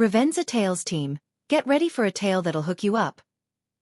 Revenza Tales team, get ready for a tale that'll hook you up.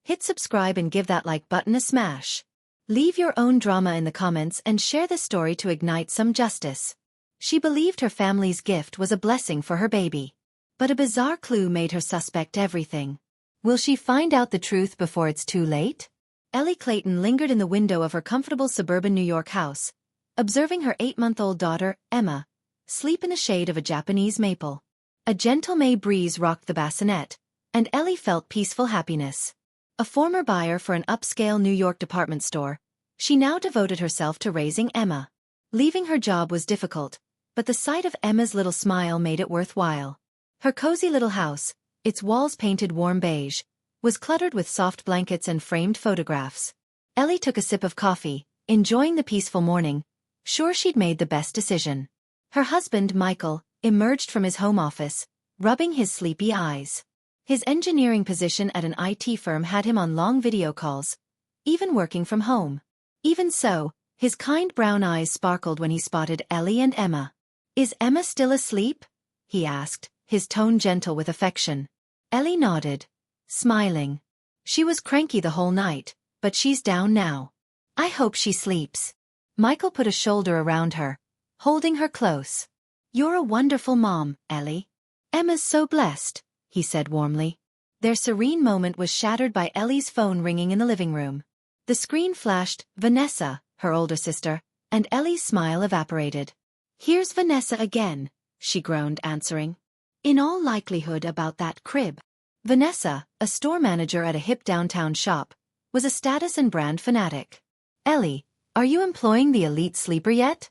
Hit subscribe and give that like button a smash. Leave your own drama in the comments and share this story to ignite some justice. She believed her family's gift was a blessing for her baby. But a bizarre clue made her suspect everything. Will she find out the truth before it's too late? Ellie Clayton lingered in the window of her comfortable suburban New York house, observing her 8-month-old daughter, Emma, sleep in the shade of a Japanese maple. A gentle May breeze rocked the bassinet, and Ellie felt peaceful happiness. A former buyer for an upscale New York department store, she now devoted herself to raising Emma. Leaving her job was difficult, but the sight of Emma's little smile made it worthwhile. Her cozy little house, its walls painted warm beige, was cluttered with soft blankets and framed photographs. Ellie took a sip of coffee, enjoying the peaceful morning, sure she'd made the best decision. Her husband, Michael, emerged from his home office, rubbing his sleepy eyes. His engineering position at an IT firm had him on long video calls, even working from home. Even so, his kind brown eyes sparkled when he spotted Ellie and Emma. "Is Emma still asleep?" he asked, his tone gentle with affection. Ellie nodded, smiling. "She was cranky the whole night, but she's down now. I hope she sleeps." Michael put a shoulder around her, holding her close. "You're a wonderful mom, Ellie." "Emma's so blessed," he said warmly. Their serene moment was shattered by Ellie's phone ringing in the living room. The screen flashed Vanessa, her older sister, and Ellie's smile evaporated. "Here's Vanessa again," she groaned, answering. "In all likelihood about that crib." Vanessa, a store manager at a hip downtown shop, was a status and brand fanatic. "Ellie, are you employing the elite sleeper yet?"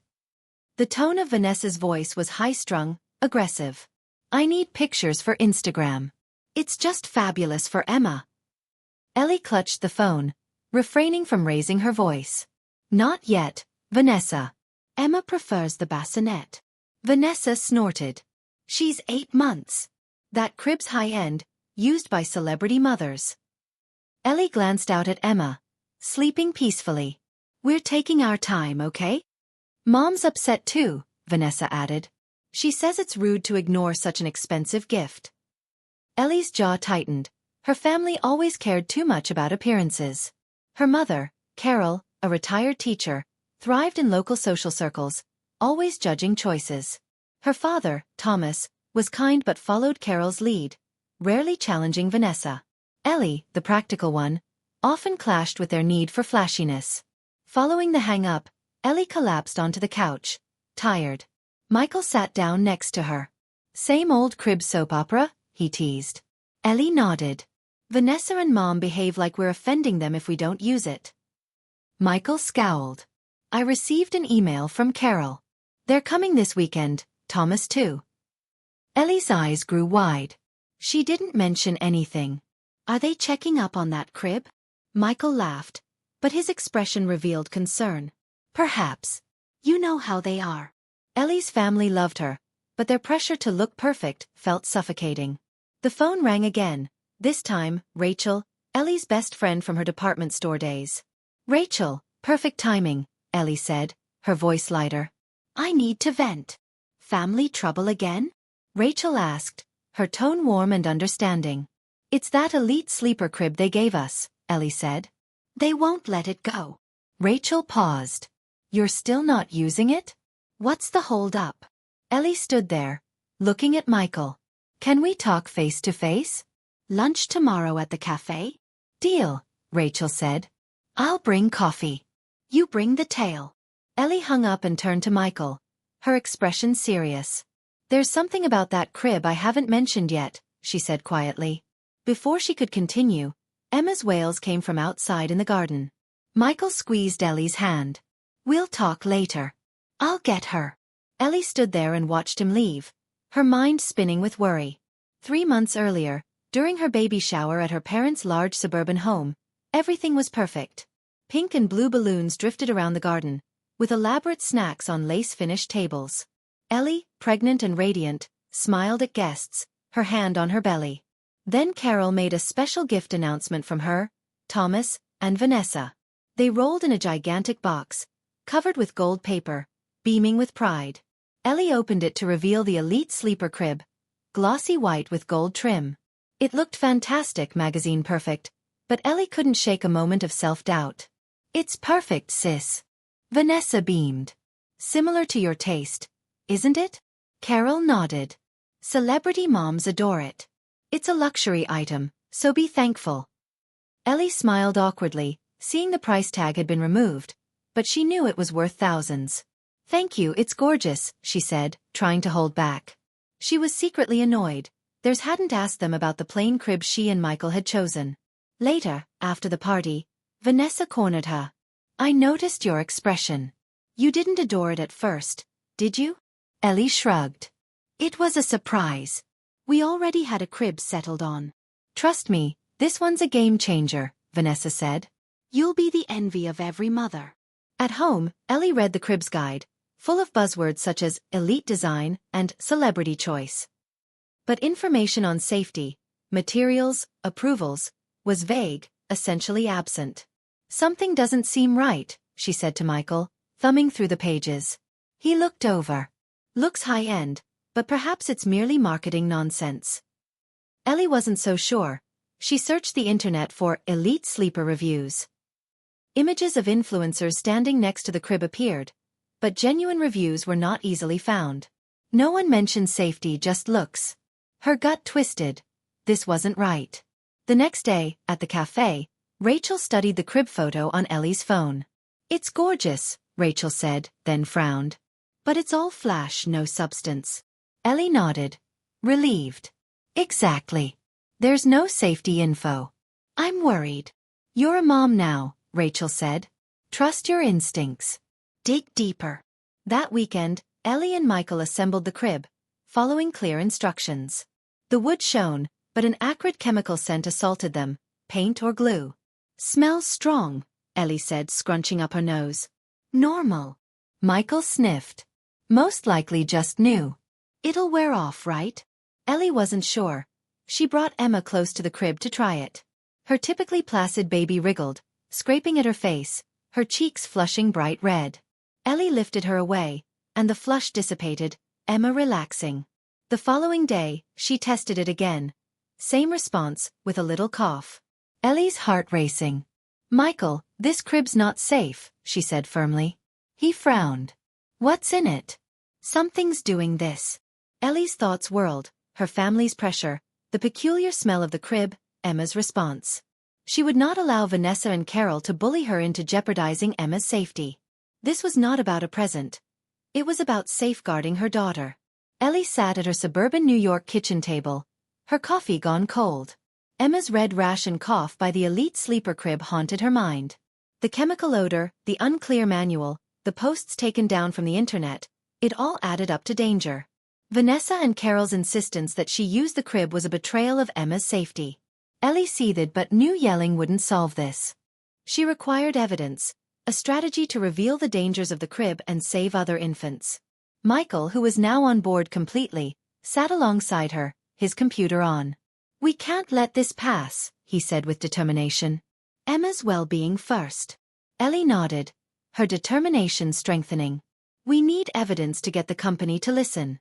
The tone of Vanessa's voice was high-strung, aggressive. "I need pictures for Instagram. It's just fabulous for Emma." Ellie clutched the phone, refraining from raising her voice. "Not yet, Vanessa. Emma prefers the bassinet." Vanessa snorted. "She's 8 months. That crib's high-end, used by celebrity mothers." Ellie glanced out at Emma, sleeping peacefully. "We're taking our time, okay?" "Mom's upset too," Vanessa added. "She says it's rude to ignore such an expensive gift." Ellie's jaw tightened. Her family always cared too much about appearances. Her mother, Carol, a retired teacher, thrived in local social circles, always judging choices. Her father, Thomas, was kind but followed Carol's lead, rarely challenging Vanessa. Ellie, the practical one, often clashed with their need for flashiness. Following the hang-up, Ellie collapsed onto the couch, tired. Michael sat down next to her. "Same old crib soap opera?" he teased. Ellie nodded. "Vanessa and Mom behave like we're offending them if we don't use it." Michael scowled. "I received an email from Carol. They're coming this weekend, Thomas too." Ellie's eyes grew wide. "She didn't mention anything. Are they checking up on that crib?" Michael laughed, but his expression revealed concern. "Perhaps. You know how they are." Ellie's family loved her, but their pressure to look perfect felt suffocating. The phone rang again, this time, Rachel, Ellie's best friend from her department store days. "Rachel, perfect timing," Ellie said, her voice lighter. "I need to vent." "Family trouble again?" Rachel asked, her tone warm and understanding. "It's that elite sleeper crib they gave us," Ellie said. "They won't let it go." Rachel paused. "You're still not using it? What's the hold-up?" Ellie stood there, looking at Michael. "Can we talk face-to-face?" "Lunch tomorrow at the cafe?" "Deal," Rachel said. "I'll bring coffee. You bring the tale." Ellie hung up and turned to Michael, her expression serious. "There's something about that crib I haven't mentioned yet," she said quietly. Before she could continue, Emma's wails came from outside in the garden. Michael squeezed Ellie's hand. "We'll talk later. I'll get her." Ellie stood there and watched him leave, her mind spinning with worry. 3 months earlier, during her baby shower at her parents' large suburban home, everything was perfect. Pink and blue balloons drifted around the garden, with elaborate snacks on lace-finished tables. Ellie, pregnant and radiant, smiled at guests, her hand on her belly. Then Carol made a special gift announcement from her, Thomas, and Vanessa. They rolled in a gigantic box, covered with gold paper, beaming with pride. Ellie opened it to reveal the elite sleeper crib, glossy white with gold trim. It looked fantastic, magazine perfect, but Ellie couldn't shake a moment of self-doubt. It's perfect, sis. Vanessa beamed. Similar to your taste, isn't it? Carol nodded. Celebrity moms adore it. It's a luxury item, so be thankful. Ellie smiled awkwardly, seeing the price tag had been removed, but she knew it was worth thousands. Thank you, it's gorgeous, she said, trying to hold back. She was secretly annoyed. Theirs hadn't asked them about the plain crib she and Michael had chosen. Later, after the party, Vanessa cornered her. I noticed your expression. You didn't adore it at first, did you? Ellie shrugged. It was a surprise. We already had a crib settled on. Trust me, this one's a game changer, Vanessa said. You'll be the envy of every mother. At home, Ellie read the crib's guide, full of buzzwords such as elite design and celebrity choice. But information on safety, materials, approvals, was vague, essentially absent. Something doesn't seem right, she said to Michael, thumbing through the pages. He looked over. Looks high-end, but perhaps it's merely marketing nonsense. Ellie wasn't so sure. She searched the internet for elite sleeper reviews. Images of influencers standing next to the crib appeared, but genuine reviews were not easily found. No one mentioned safety, just looks. Her gut twisted. This wasn't right. The next day, at the cafe, Rachel studied the crib photo on Ellie's phone. It's gorgeous, Rachel said, then frowned. But it's all flash, no substance. Ellie nodded. Relieved. Exactly. There's no safety info. I'm worried. You're a mom now, Rachel said. Trust your instincts. Dig deeper. That weekend, Ellie and Michael assembled the crib, following clear instructions. The wood shone, but an acrid chemical scent assaulted them, paint or glue. Smells strong, Ellie said, scrunching up her nose. Normal. Michael sniffed. Most likely just new. It'll wear off, right? Ellie wasn't sure. She brought Emma close to the crib to try it. Her typically placid baby wriggled, scraping at her face, her cheeks flushing bright red. Ellie lifted her away, and the flush dissipated, Emma relaxing. The following day, she tested it again. Same response, with a little cough. Ellie's heart racing. Michael, this crib's not safe, she said firmly. He frowned. What's in it? Something's doing this. Ellie's thoughts whirled, her family's pressure, the peculiar smell of the crib, Emma's response. She would not allow Vanessa and Carol to bully her into jeopardizing Emma's safety. This was not about a present. It was about safeguarding her daughter. Ellie sat at her suburban New York kitchen table, her coffee gone cold. Emma's red rash and cough by the elite sleeper crib haunted her mind. The chemical odor, the unclear manual, the posts taken down from the internet, it all added up to danger. Vanessa and Carol's insistence that she use the crib was a betrayal of Emma's safety. Ellie seethed but knew yelling wouldn't solve this. She required evidence, a strategy to reveal the dangers of the crib and save other infants. Michael, who was now on board completely, sat alongside her, his computer on. We can't let this pass, he said with determination. Emma's well-being first. Ellie nodded, her determination strengthening. We need evidence to get the company to listen.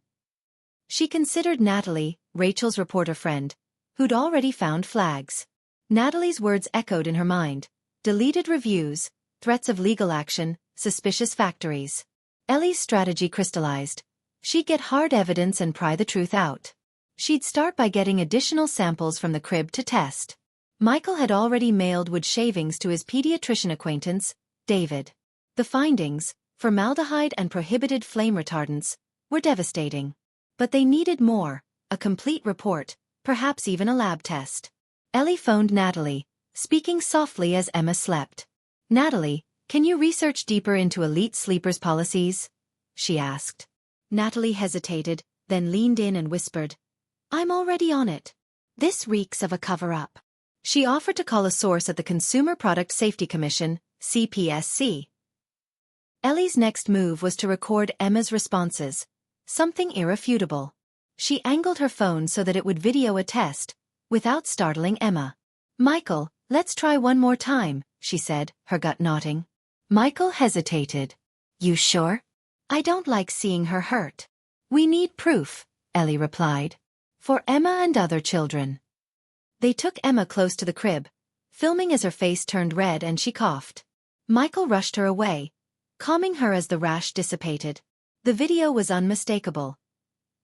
She considered Natalie, Rachel's reporter friend, who'd already found flags. Natalie's words echoed in her mind. Deleted reviews, threats of legal action, suspicious factories. Ellie's strategy crystallized. She'd get hard evidence and pry the truth out. She'd start by getting additional samples from the crib to test. Michael had already mailed wood shavings to his pediatrician acquaintance, David. The findings, formaldehyde and prohibited flame retardants, were devastating. But they needed more, a complete report, perhaps even a lab test. Ellie phoned Natalie, speaking softly as Emma slept. Natalie, can you research deeper into elite sleepers' policies? She asked. Natalie hesitated, then leaned in and whispered, I'm already on it. This reeks of a cover-up. She offered to call a source at the Consumer Product Safety Commission, CPSC. Ellie's next move was to record Emma's responses, something irrefutable. She angled her phone so that it would video a test, without startling Emma. Michael, let's try one more time, she said, her gut knotting. Michael hesitated. You sure? I don't like seeing her hurt. We need proof, Ellie replied. For Emma and other children. They took Emma close to the crib, filming as her face turned red and she coughed. Michael rushed her away, calming her as the rash dissipated. The video was unmistakable.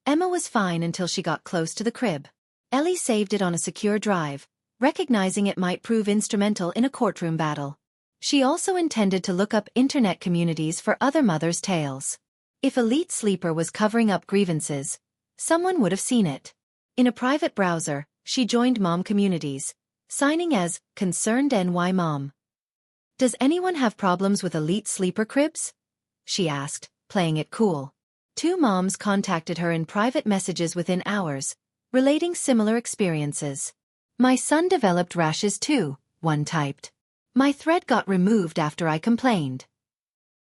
Emma was fine until she got close to the crib. Ellie saved it on a secure drive, recognizing it might prove instrumental in a courtroom battle. She also intended to look up internet communities for other mothers' tales. If Elite Sleeper was covering up grievances, someone would have seen it. In a private browser, she joined mom communities, signing as Concerned NY Mom. "Does anyone have problems with Elite Sleeper cribs?" she asked, playing it cool. 2 moms contacted her in private messages within hours, relating similar experiences. "My son developed rashes too," one typed. "My thread got removed after I complained."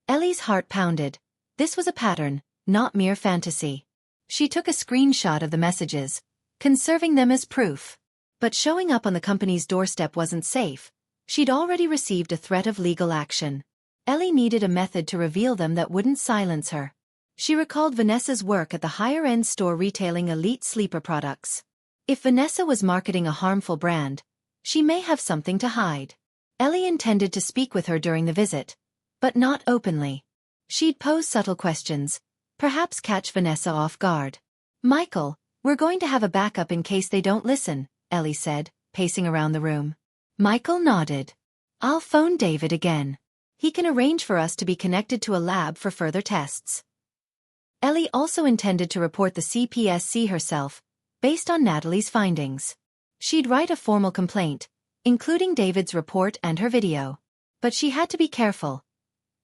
Ellie's heart pounded. This was a pattern, not mere fantasy. She took a screenshot of the messages, conserving them as proof. But showing up on the company's doorstep wasn't safe. She'd already received a threat of legal action. Ellie needed a method to reveal them that wouldn't silence her. She recalled Vanessa's work at the higher-end store retailing Elite Sleeper products. If Vanessa was marketing a harmful brand, she may have something to hide. Ellie intended to speak with her during the visit, but not openly. She'd pose subtle questions, perhaps catch Vanessa off guard. "Michael, we're going to have a backup in case they don't listen," Ellie said, pacing around the room. Michael nodded. "I'll phone David again. He can arrange for us to be connected to a lab for further tests." Ellie also intended to report the CPSC herself, based on Natalie's findings. She'd write a formal complaint, including David's report and her video. But she had to be careful.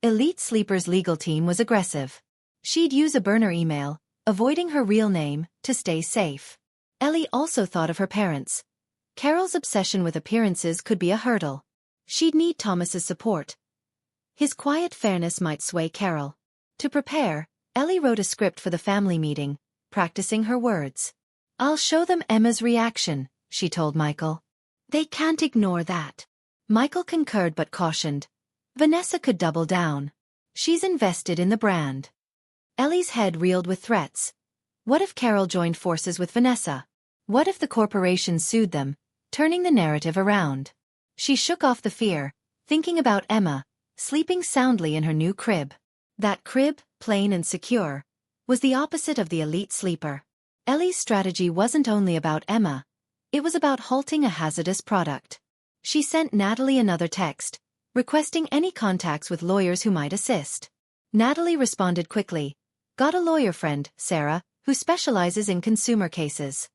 Elite Sleeper's legal team was aggressive. She'd use a burner email, avoiding her real name, to stay safe. Ellie also thought of her parents. Carol's obsession with appearances could be a hurdle. She'd need Thomas's support. His quiet fairness might sway Carol. To prepare, Ellie wrote a script for the family meeting, practicing her words. "I'll show them Emma's reaction," she told Michael. "They can't ignore that." Michael concurred but cautioned. Vanessa could double down. She's invested in the brand. Ellie's head reeled with threats. What if Carol joined forces with Vanessa? What if the corporation sued them, turning the narrative around? She shook off the fear, thinking about Emma, sleeping soundly in her new crib. That crib, plain and secure, was the opposite of the Elite Sleeper. Ellie's strategy wasn't only about Emma, it was about halting a hazardous product. She sent Natalie another text, requesting any contacts with lawyers who might assist. Natalie responded quickly. "Got a lawyer friend, Sarah, who specializes in consumer cases."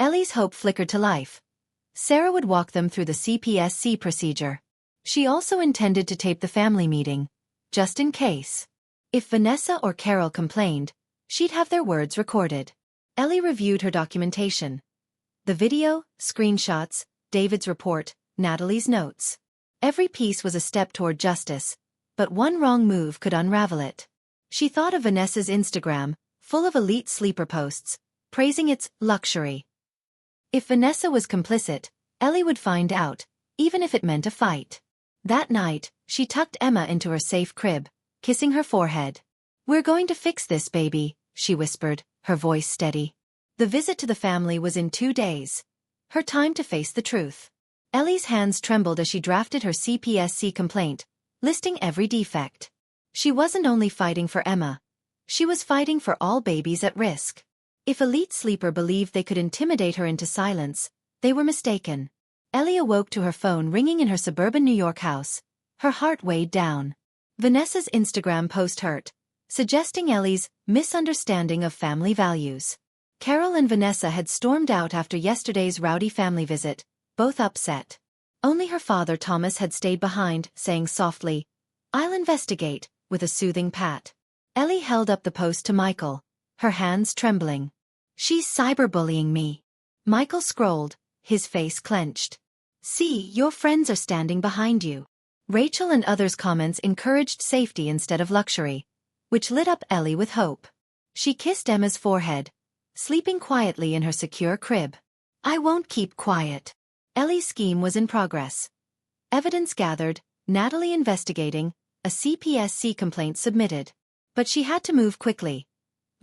Ellie's hope flickered to life. Sarah would walk them through the CPSC procedure. She also intended to tape the family meeting, just in case. If Vanessa or Carol complained, she'd have their words recorded. Ellie reviewed her documentation. The video, screenshots, David's report, Natalie's notes. Every piece was a step toward justice, but one wrong move could unravel it. She thought of Vanessa's Instagram, full of Elite Sleeper posts, praising its luxury. If Vanessa was complicit, Ellie would find out, even if it meant a fight. That night, she tucked Emma into her safe crib, kissing her forehead. "We're going to fix this, baby," she whispered, her voice steady. The visit to the family was in 2 days. Her time to face the truth. Ellie's hands trembled as she drafted her CPSC complaint, listing every defect. She wasn't only fighting for Emma. She was fighting for all babies at risk. If Elite Sleeper believed they could intimidate her into silence, they were mistaken. Ellie awoke to her phone ringing in her suburban New York house. Her heart weighed down. Vanessa's Instagram post hurt, suggesting Ellie's misunderstanding of family values. Carol and Vanessa had stormed out after yesterday's rowdy family visit, both upset. Only her father Thomas had stayed behind, saying softly, "I'll investigate," with a soothing pat. Ellie held up the post to Michael, her hands trembling. "She's cyberbullying me." Michael scrolled, his face clenched. "See, your friends are standing behind you." Rachel and others' comments encouraged safety instead of luxury, which lit up Ellie with hope. She kissed Emma's forehead, sleeping quietly in her secure crib. "I won't keep quiet." Ellie's scheme was in progress. Evidence gathered, Natalie investigating, a CPSC complaint submitted. But she had to move quickly.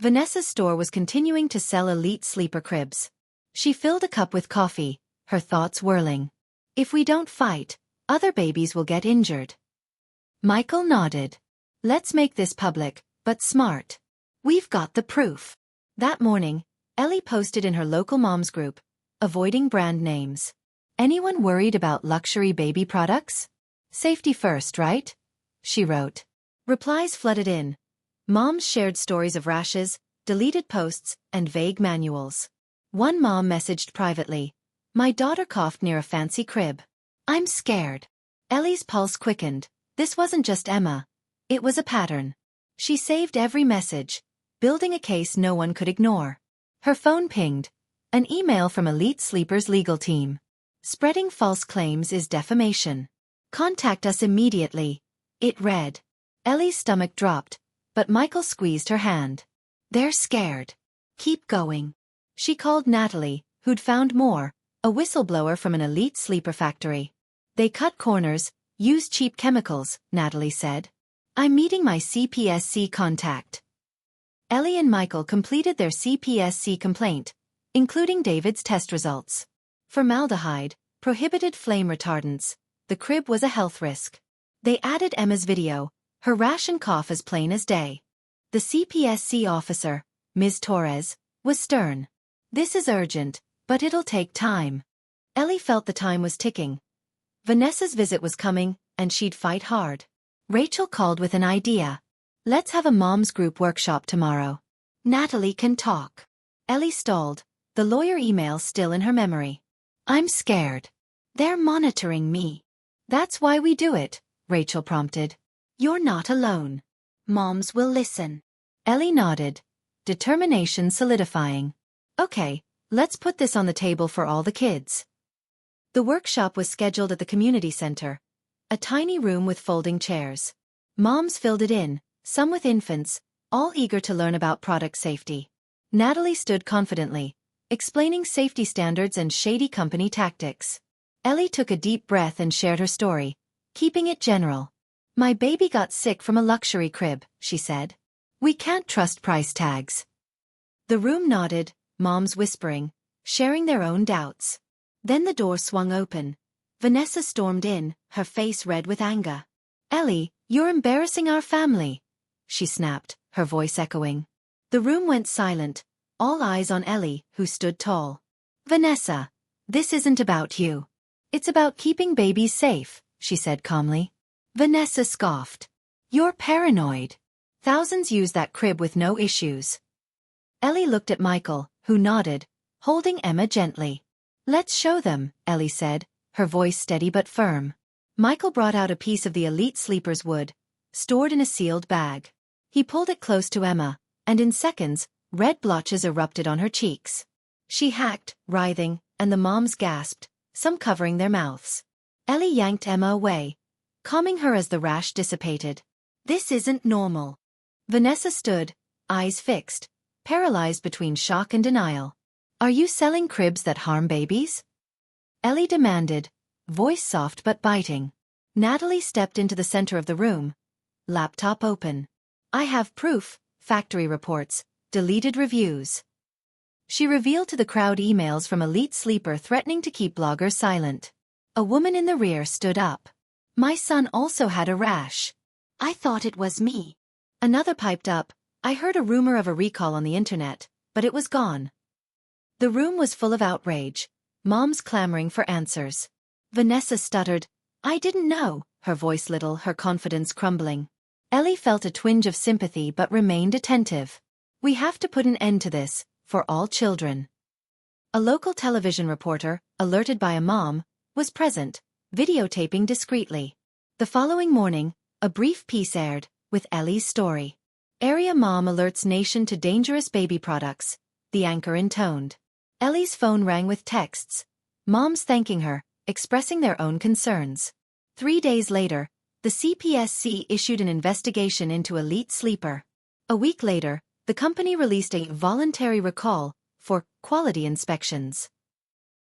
Vanessa's store was continuing to sell elite sleeper cribs. She filled a cup with coffee, her thoughts whirling. If we don't fight, other babies will get injured. Michael nodded. Let's make this public, but smart. We've got the proof. That morning, Ellie posted in her local moms group, avoiding brand names. Anyone worried about luxury baby products? Safety first, right? She wrote. Replies flooded in. Moms shared stories of rashes, deleted posts, and vague manuals. One mom messaged privately, "My daughter coughed near a fancy crib. I'm scared." Ellie's pulse quickened. This wasn't just Emma. It was a pattern. She saved every message, building a case no one could ignore. Her phone pinged. An email from Elite Sleeper's legal team. Spreading false claims is defamation. Contact us immediately. It read. Ellie's stomach dropped, but Michael squeezed her hand. They're scared. Keep going. She called Natalie, who'd found more, a whistleblower from an elite sleeper factory. They cut corners, use cheap chemicals, Natalie said. I'm meeting my CPSC contact. Ellie and Michael completed their CPSC complaint, including David's test results. Formaldehyde, prohibited flame retardants, the crib was a health risk. They added Emma's video, her rash and cough as plain as day. The CPSC officer, Ms. Torres, was stern. This is urgent, but it'll take time. Ellie felt the time was ticking. Vanessa's visit was coming, and she'd fight hard. Rachel called with an idea. Let's have a mom's group workshop tomorrow. Natalie can talk. Ellie stalled, the lawyer email still in her memory. I'm scared. They're monitoring me. That's why we do it, Rachel prompted. You're not alone. Moms will listen. Ellie nodded, determination solidifying. Okay, let's put this on the table for all the kids. The workshop was scheduled at the community center, a tiny room with folding chairs. Moms filled it in, some with infants, all eager to learn about product safety. Natalie stood confidently, explaining safety standards and shady company tactics. Ellie took a deep breath and shared her story, keeping it general. My baby got sick from a luxury crib, she said. We can't trust price tags. The room nodded, moms whispering, sharing their own doubts. Then the door swung open. Vanessa stormed in, her face red with anger. Ellie, you're embarrassing our family, she snapped, her voice echoing. The room went silent, all eyes on Ellie, who stood tall. Vanessa, this isn't about you. It's about keeping babies safe, she said calmly. Vanessa scoffed. You're paranoid. Thousands use that crib with no issues. Ellie looked at Michael, who nodded, holding Emma gently. Let's show them, Ellie said, her voice steady but firm. Michael brought out a piece of the elite sleeper's wood, stored in a sealed bag. He pulled it close to Emma, and in seconds, red blotches erupted on her cheeks. She hacked, writhing, and the moms gasped, some covering their mouths. Ellie yanked Emma away, calming her as the rash dissipated. This isn't normal. Vanessa stood, eyes fixed, paralyzed between shock and denial. Are you selling cribs that harm babies? Ellie demanded, voice soft but biting. Natalie stepped into the center of the room, laptop open. I have proof, factory reports, deleted reviews. She revealed to the crowd emails from Elite Sleeper threatening to keep bloggers silent. A woman in the rear stood up. My son also had a rash. I thought it was me. Another piped up, I heard a rumor of a recall on the internet, but it was gone. The room was full of outrage, moms clamoring for answers. Vanessa stuttered, I didn't know, her voice little, her confidence crumbling. Ellie felt a twinge of sympathy but remained attentive. We have to put an end to this, for all children. A local television reporter, alerted by a mom, was present, videotaping discreetly. The following morning, a brief piece aired, with Ellie's story. Area mom alerts nation to dangerous baby products, the anchor intoned. Ellie's phone rang with texts, moms thanking her, expressing their own concerns. 3 days later, the CPSC issued an investigation into Elite Sleeper. A week later, the company released a voluntary recall for quality inspections.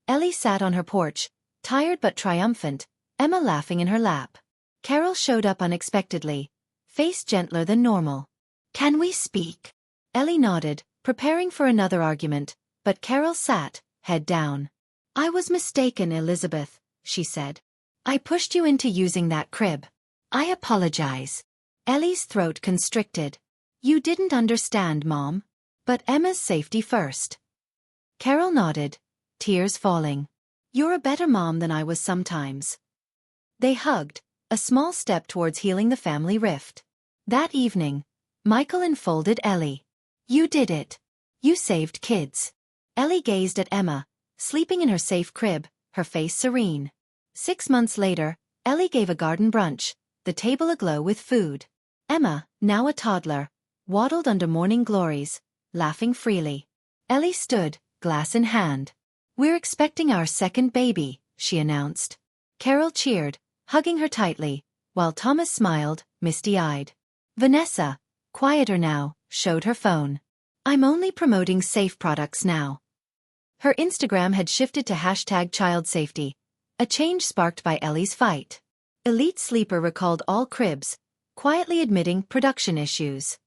Ellie sat on her porch, tired but triumphant, Emma laughing in her lap. Carol showed up unexpectedly, face gentler than normal. Can we speak? Ellie nodded, preparing for another argument, but Carol sat, head down. "I was mistaken, Elizabeth," she said. "I pushed you into using that crib. I apologize." Ellie's throat constricted. "You didn't understand, Mom. But Emma's safety first." Carol nodded, tears falling. "You're a better mom than I was sometimes." They hugged, a small step towards healing the family rift. That evening, Michael enfolded Ellie. "You did it. You saved kids." Ellie gazed at Emma, sleeping in her safe crib, her face serene. 6 months later, Ellie gave a garden brunch, the table aglow with food. Emma, now a toddler, waddled under morning glories, laughing freely. Ellie stood, glass in hand. "We're expecting our second baby," she announced. Carol cheered, hugging her tightly, while Thomas smiled, misty-eyed. Vanessa, quieter now, showed her phone. "I'm only promoting safe products now." Her Instagram had shifted to #ChildSafety, a change sparked by Ellie's fight. Elite Sleeper recalled all cribs, quietly admitting production issues.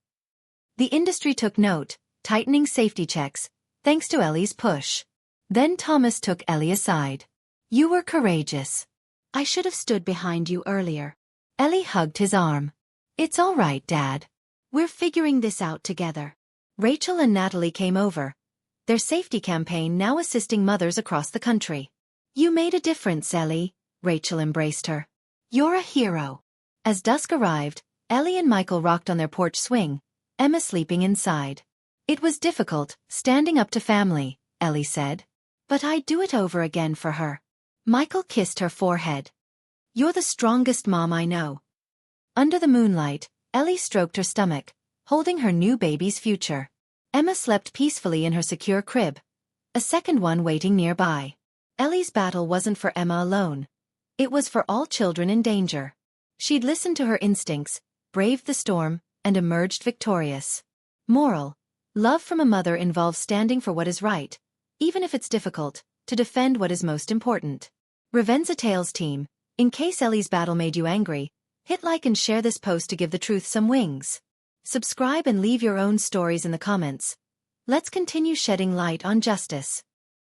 The industry took note, tightening safety checks, thanks to Ellie's push. Then Thomas took Ellie aside. "You were courageous. I should have stood behind you earlier." Ellie hugged his arm. "It's all right, Dad. We're figuring this out together." Rachel and Natalie came over, their safety campaign now assisting mothers across the country. "You made a difference, Ellie," Rachel embraced her. "You're a hero." As dusk arrived, Ellie and Michael rocked on their porch swing, Emma sleeping inside. "It was difficult, standing up to family," Ellie said. "But I'd do it over again for her." Michael kissed her forehead. "You're the strongest mom I know." Under the moonlight, Ellie stroked her stomach, holding her new baby's future. Emma slept peacefully in her secure crib, a second one waiting nearby. Ellie's battle wasn't for Emma alone. It was for all children in danger. She'd listened to her instincts, braved the storm, and emerged victorious. Moral: love from a mother involves standing for what is right, even if it's difficult, to defend what is most important. Revenza Tales team, in case Ellie's battle made you angry, hit like and share this post to give the truth some wings. Subscribe and leave your own stories in the comments. Let's continue shedding light on justice.